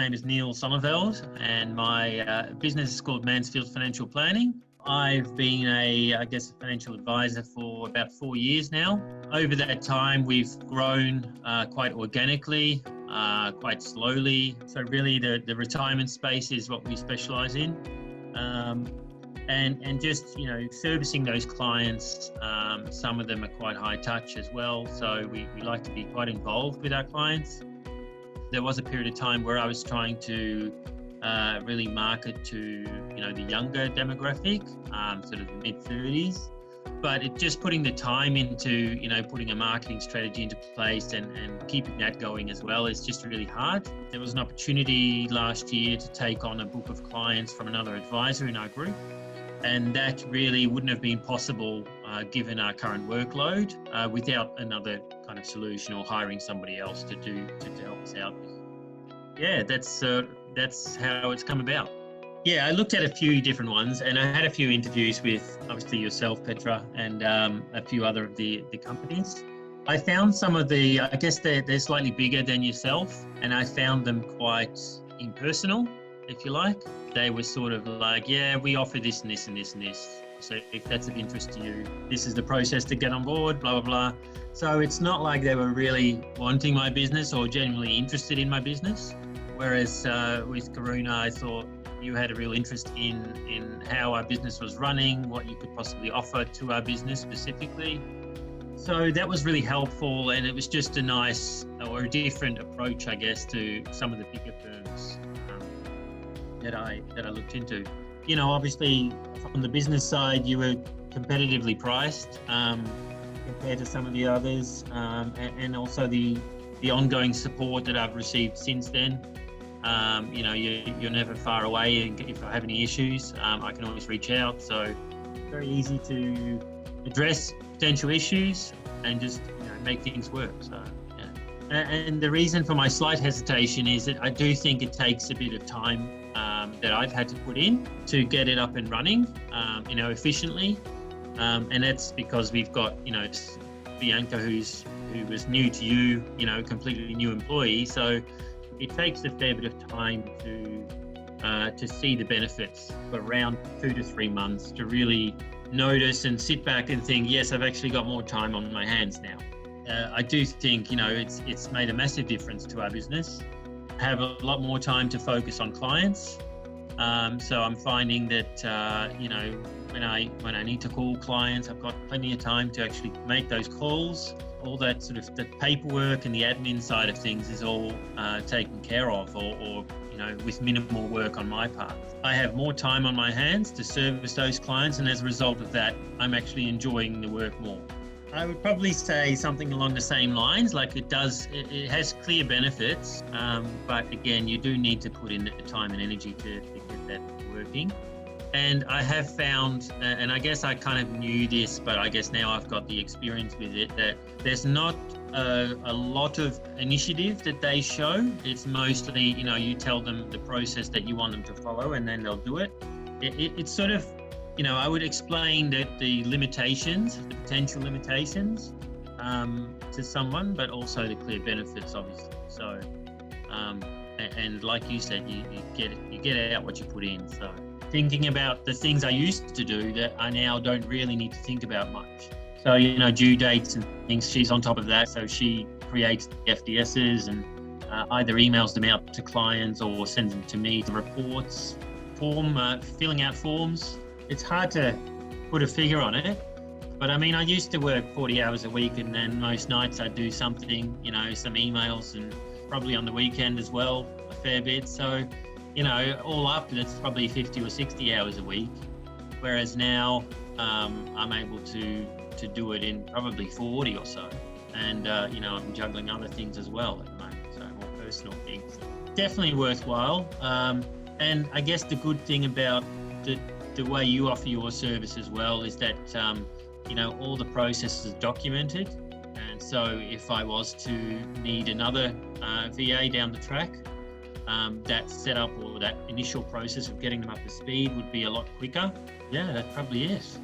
name is Neil Sonneveld, and my business is called Mansfield Financial Planning. I've been a financial advisor for about 4 years now. Over that time, we've grown quite organically, quite slowly. So really the retirement space is what we specialize in. And just, servicing those clients, some of them are quite high touch as well. So we like to be quite involved with our clients. There was a period of time where I was trying to really market to, the younger demographic, sort of the mid-30s. But just putting the time into, putting a marketing strategy into place and keeping that going as well is just really hard. There was an opportunity last year to take on a book of clients from another advisor in our group. And that really wouldn't have been possible given our current workload without another kind of solution or hiring somebody else to help us out. Yeah, that's how it's come about. Yeah, I looked at a few different ones, and I had a few interviews with obviously yourself, Petra, and a few other of the companies. I found some of I guess they're slightly bigger than yourself, and I found them quite impersonal, if you like. They were sort of like, yeah, we offer this and this and this and this. So if that's of interest to you, this is the process to get on board, blah, blah, blah. So it's not like they were really wanting my business or genuinely interested in my business. Whereas with Koruna, I thought you had a real interest in how our business was running, what you could possibly offer to our business specifically. So that was really helpful, and it was just a nice or a different approach, I guess, to some of the bigger firms that I looked into. Obviously on the business side, you were competitively priced compared to some of the others, and also the ongoing support that I've received since then. You're never far away, and if I have any issues, I can always reach out. So very easy to address potential issues and just make things work. So yeah. And the reason for my slight hesitation is that I do think it takes a bit of time that I've had to put in to get it up and running, efficiently. And that's because we've got, Bianca, who was new to you, completely new employee. So it takes a fair bit of time to see the benefits for around 2 to 3 months to really notice and sit back and think, yes, I've actually got more time on my hands now. I do think, it's made a massive difference to our business. I have a lot more time to focus on clients. So I'm finding that, when I need to call clients, I've got plenty of time to actually make those calls. All that sort of the paperwork and the admin side of things is all taken care of, or with minimal work on my part. I have more time on my hands to service those clients, and as a result of that, I'm actually enjoying the work more. I would probably say something along the same lines, like it has clear benefits, but again, you do need to put in the time and energy to get that working. And I have found, and I guess I kind of knew this, but I guess now I've got the experience with it, that there's not a lot of initiative that they show. It's mostly, you tell them the process that you want them to follow, and then they'll do it. It's sort of, I would explain that the potential limitations to someone, but also the clear benefits, obviously. So, and like you said, you get out what you put in. So thinking about the things I used to do that I now don't really need to think about much. So, due dates and things, she's on top of that. So she creates the FDSs and either emails them out to clients or sends them to me. The reports, filling out forms. It's hard to put a figure on it, but I used to work 40 hours a week, and then most nights I'd do something, some emails, and probably on the weekend as well, a fair bit. So, all up, it's probably 50 or 60 hours a week. Whereas now I'm able to do it in probably 40 or so. And, I'm juggling other things as well at the moment, so more personal things. Definitely worthwhile. And I guess the good thing about the way you offer your service as well is that, all the processes are documented. And so if I was to need another VA down the track, that setup or that initial process of getting them up to speed would be a lot quicker. Yeah, that probably is.